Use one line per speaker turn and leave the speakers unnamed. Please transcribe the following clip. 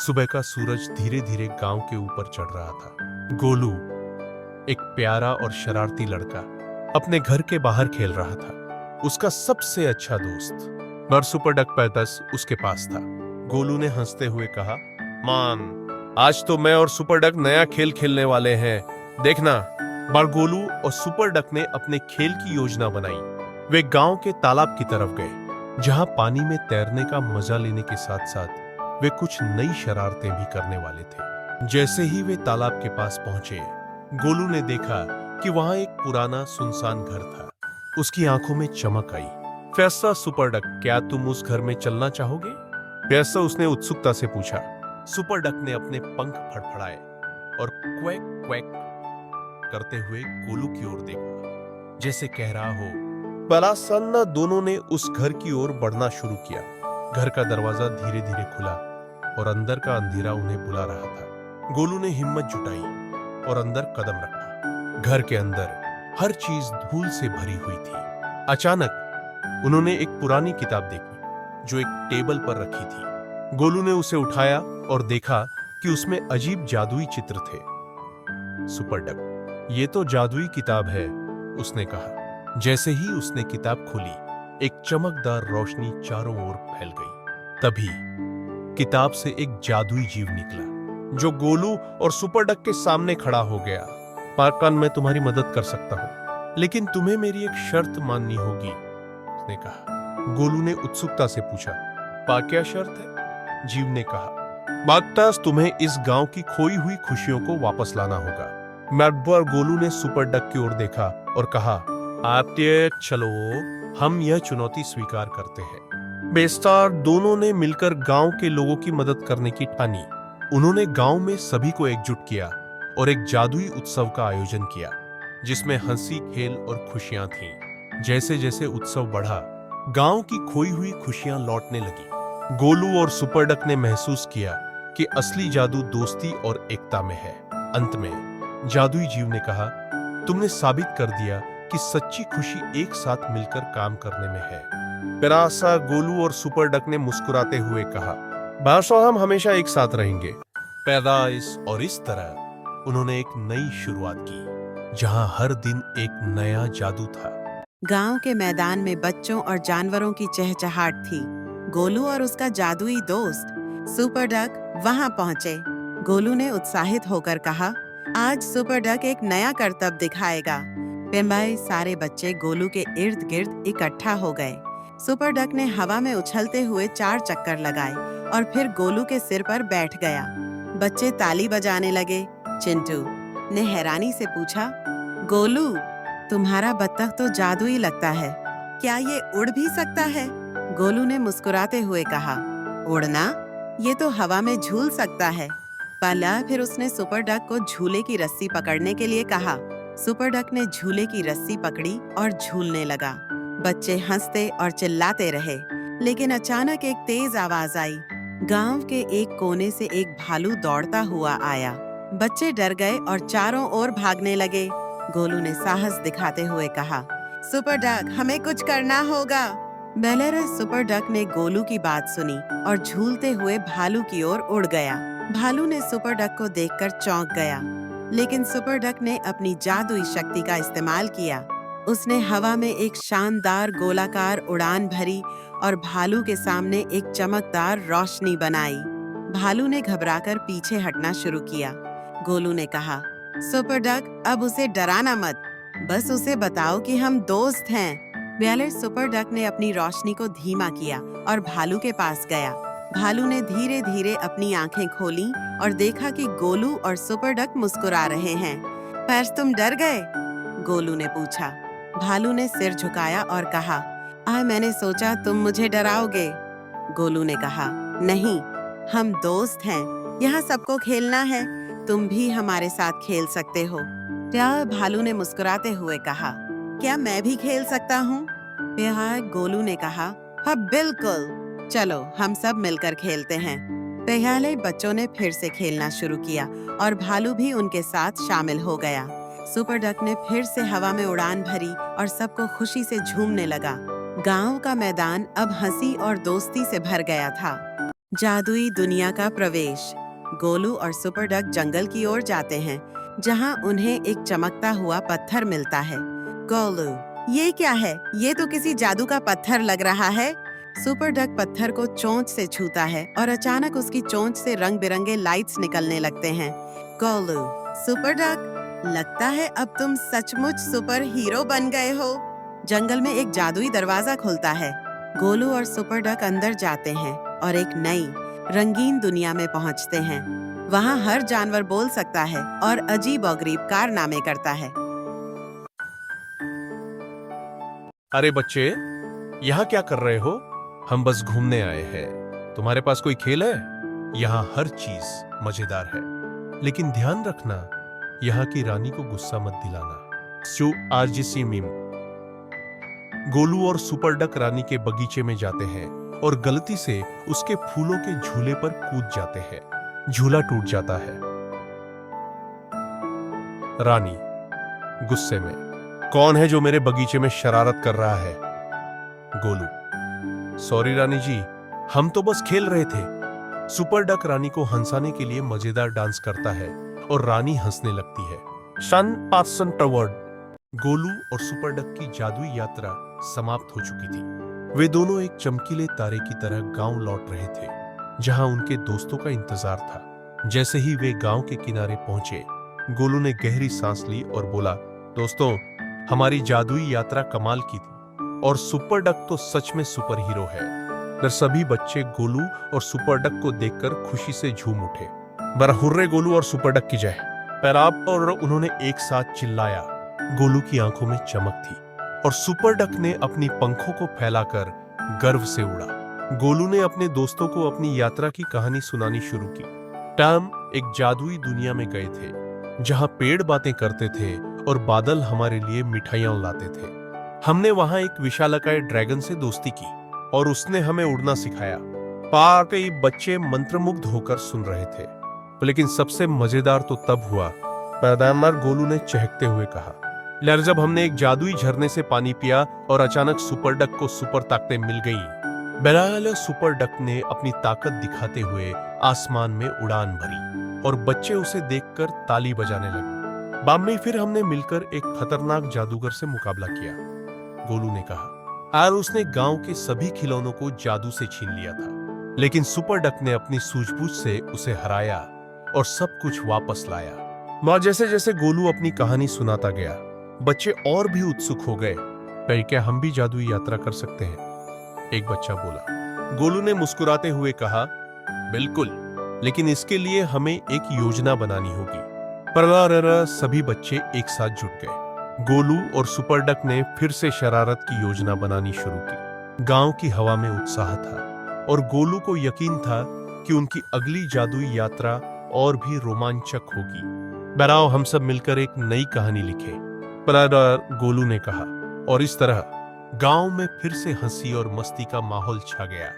सुबह का सूरज धीरे धीरे गांव के ऊपर चढ़ रहा था। गोलू, एक प्यारा और शरारती लड़का, अपने घर के बाहर खेल रहा था। उसका सबसे अच्छा दोस्त और सुपर डक पैदस उसके पास था। गोलू ने हंसते हुए कहा, मान, आज तो मैं और सुपर डक नया खेल खेलने वाले हैं, देखना। बार गोलू और सुपर डक ने अपने खेल की योजना बनाई। वे गांव के तालाब की तरफ गए, जहां पानी में तैरने का मजा लेने के साथ साथ वे कुछ नई शरारतें भी करने वाले थे। जैसे ही वे तालाब के पास पहुंचे, गोलू ने देखा कि वहां एक पुराना सुनसान घर था। उसकी आंखों में चमक आई। फैसला सुपर डक, क्या तुम उस घर में चलना चाहोगे? फैसला उसने उत्सुकता से पूछा। सुपर डक ने अपने पंख फड़फड़ाए और क्वैक क्वैक करते हुए गोलू की ओर देखा, जैसे कह रहा हो। बला सन्ना दोनों ने उस घर की ओर बढ़ना शुरू किया। घर का दरवाजा धीरे धीरे खुला और अंदर का अंधेरा उन्हें बुला रहा था। गोलू ने हिम्मत जुटाई और अंदर कदम रखा। घर के अंदर हर चीज धूल से भरी हुई थी। अचानक उन्होंने एक पुरानी किताब देखी जो एक टेबल पर रखी थी। गोलू ने उसे उठाया और देखा कि उसमें अजीब जादुई चित्र थे। सुपर डक, ये तो जादुई किताब है, उसने कहा। जैसे ही उसने किताब खोली, एक चमकदार रोशनी चारों ओर फैल गई। तभी किताब से एक जादुई जीव निकला, जो गोलू और सुपर डक के सामने खड़ा हो गया। पार्कन, मैं तुम्हारी मदद कर सकता हूं, लेकिन तुम्हें मेरी एक शर्त माननी होगी, उसने कहा। गोलू ने उत्सुकता से पूछा, पा, क्या शर्त है? जीव ने कहा, बागतास, तुम्हें इस गांव की खोई हुई खुशियों को वापस लाना होगा। मैकबर गोलू ने सुपर डक की ओर देखा और कहा, आप चलो, हम यह चुनौती स्वीकार करते हैं। बेस्टार दोनों ने मिलकर गांव के लोगों की मदद करने की ठानी। उन्होंने गांव में सभी को एकजुट किया और एक जादुई उत्सव का आयोजन किया, जिसमें हंसी, खेल और खुशियां थीं। जैसे जैसे उत्सव बढ़ा, गांव की खोई हुई खुशियां लौटने लगी। गोलू और सुपर डक ने महसूस किया कि असली जादू दोस्ती और एकता में है। अंत में जादुई जीव ने कहा, तुमने साबित कर दिया कि सच्ची खुशी एक साथ मिलकर काम करने में है। पेरासा, गोलू और सुपर डक ने मुस्कुराते हुए कहा, बादशाह, हम हमेशा एक साथ रहेंगे। पैदाइश, और इस तरह उन्होंने एक नई शुरुआत की, जहां हर दिन एक नया जादू था।
गांव के मैदान में बच्चों और जानवरों की चहचहाट थी। गोलू और उसका जादुई दोस्त सुपर डक वहां पहुंचे। गोलू ने उत्साहित होकर कहा, आज सुपर डक एक नया करतब दिखाएगा। पेम्बाई, सारे बच्चे गोलू के इर्द गिर्द इकट्ठा हो गए। सुपर डक ने हवा में उछलते हुए 4 चक्कर लगाए और फिर गोलू के सिर पर बैठ गया। बच्चे ताली बजाने लगे। चिंटू ने हैरानी से पूछा, गोलू, तुम्हारा बत्तख तो जादुई लगता है, क्या ये उड़ भी सकता है? गोलू ने मुस्कुराते हुए कहा, उड़ना? ये तो हवा में झूल सकता है। पहला फिर उसने सुपर डक को झूले की रस्सी पकड़ने के लिए कहा। सुपर डक ने झूले की रस्सी पकड़ी और झूलने लगा। बच्चे हंसते और चिल्लाते रहे, लेकिन अचानक एक तेज आवाज आई। गांव के एक कोने से एक भालू दौड़ता हुआ आया। बच्चे डर गए और चारों ओर भागने लगे। गोलू ने साहस दिखाते हुए कहा, सुपर डक, हमें कुछ करना होगा। बेलेरस सुपर डक ने गोलू की बात सुनी और झूलते हुए भालू की ओर उड़ गया। भालू ने सुपर डक को देखकर चौंक गया, लेकिन सुपर डक ने अपनी जादुई शक्ति का इस्तेमाल किया। उसने हवा में एक शानदार गोलाकार उड़ान भरी और भालू के सामने एक चमकदार रोशनी बनाई। भालू ने घबराकर पीछे हटना शुरू किया। गोलू ने कहा, सुपर डक, अब उसे डराना मत, बस उसे बताओ कि हम दोस्त हैं। ब्यालर सुपर डक ने अपनी रोशनी को धीमा किया और भालू के पास गया। भालू ने धीरे धीरे अपनी आंखें खोली और देखा कि गोलू और सुपर डक मुस्कुरा रहे हैं। पर तुम डर गए? गोलू ने पूछा। भालू ने सिर झुकाया और कहा, मैंने सोचा तुम मुझे डराओगे। गोलू ने कहा, नहीं, हम दोस्त हैं, यहाँ सबको खेलना है, तुम भी हमारे साथ खेल सकते हो। क्या? भालू ने मुस्कुराते हुए कहा, क्या मैं भी खेल सकता हूँ? गोलू ने कहा, हाँ बिल्कुल, चलो हम सब मिलकर खेलते हैं। पहले बच्चों ने फिर से खेलना शुरू किया और भालू भी उनके साथ शामिल हो गया। सुपर डक ने फिर से हवा में उड़ान भरी और सबको खुशी से झूमने लगा। गांव का मैदान अब हंसी और दोस्ती से भर गया था। जादुई दुनिया का प्रवेश। गोलू और सुपर डक जंगल की ओर जाते हैं, जहां उन्हें एक चमकता हुआ पत्थर मिलता है। गोलू, ये क्या है? ये तो किसी जादू का पत्थर लग रहा है। सुपर डक पत्थर को चोंच से छूता है और अचानक उसकी चोंच से रंग बिरंगे लाइट्स निकलने लगते हैं। गोलू, सुपर डक, लगता है अब तुम सचमुच सुपर हीरो बन गए हो। जंगल में एक जादुई दरवाजा खुलता है। गोलू और सुपर डक अंदर जाते हैं और एक नई रंगीन दुनिया में पहुंचते हैं। वहां हर जानवर बोल सकता है और अजीब-ओ-गरीब कारनामे करता है।
अरे बच्चे, यहाँ क्या कर रहे हो? हम बस घूमने आए हैं। तुम्हारे पास कोई खेल है? यहाँ हर चीज मजेदार है, लेकिन ध्यान रखना, यहाँ की रानी को गुस्सा मत दिलाना। सो आरजीसी मीम। गोलू और सुपर डक रानी के बगीचे में जाते हैं और गलती से उसके फूलों के झूले पर कूद जाते हैं। झूला टूट जाता है। रानी गुस्से में, कौन है जो मेरे बगीचे में शरारत कर रहा है? गोलू, सॉरी रानी जी, हम तो बस खेल रहे थे। सुपर डक रानी को हंसाने के लिए मजेदार डांस करता है और रानी हंसने लगती है। शन पासन टवर्ड। गोलू और सुपर डक की जादुई यात्रा समाप्त हो चुकी थी। वे दोनों एक चमकीले तारे की तरह गांव लौट रहे थे, जहां उनके दोस्तों का इंतजार था। जैसे ही वे गांव के किनारे पहुंचे, गोलू ने गहरी सांस ली और बोला, दोस्तों, हमारी जादुई यात्रा कमाल की थी और सुपर डक तो सच में सुपर हीरो है। फिर सभी बच्चे गोलू और सुपर डक को देखकर खुशी से झूम उठे। बरा हुर्रे गोलू और सुपर डक की जय! पैराब और उन्होंने एक साथ चिल्लाया। गोलू की आंखों में चमक थी और सुपर डक ने अपनी पंखों को फैलाकर गर्व से उड़ा। गोलू ने अपने दोस्तों को अपनी यात्रा की कहानी सुनानी शुरू की। टॉम एक जादुई दुनिया में गए थे, जहां पेड़ बातें करते थे और बादल हमारे लिए मिठाइयां लाते थे। हमने वहां एक विशालकाय ड्रैगन से दोस्ती की और उसने हमें उड़ना सिखाया। बाकी बच्चे मंत्रमुग्ध होकर सुन रहे थे, लेकिन सबसे मजेदार तो तब हुआ, पैदाइश गोलू ने चहकते हुए कहा, लर जब हमने एक जादुई झरने से पानी पिया और अचानक सुपर डक को सुपर ताकतें मिल गईं। बहरहाल सुपर डक ने अपनी ताकत दिखाते हुए आसमान में उड़ान भरी और बच्चे उसे देखकर ताली बजाने लगे। बाद में फिर हमने मिलकर एक खतरनाक जादूगर से मुकाबला किया, गोलू ने कहा, और उसने गांव के सभी खिलौनों को जादू से छीन लिया था। लेकिन सुपर डक ने अपनी सूझबूझ से उसे हराया और सब कुछ वापस लाया। मां जैसे जैसे गोलू अपनी कहानी सुनाता गया, बच्चे और भी उत्सुक हो गए। क्या हम भी जादुई यात्रा कर सकते हैं? एक बच्चा बोला। गोलू ने मुस्कुराते हुए कहा, बिल्कुल, लेकिन इसके लिए हमें एक योजना बनानी होगी। पर सभी बच्चे एक साथ जुट गए। गोलू और सुपर डक ने फिर से शरारत की योजना बनानी शुरू की। गांव की हवा में उत्साह था और गोलू को यकीन था कि उनकी अगली जादुई यात्रा और भी रोमांचक होगी। बराओ हम सब मिलकर एक नई कहानी लिखें, गोलू ने कहा, और इस तरह गांव में फिर से हंसी और मस्ती का माहौल छा गया।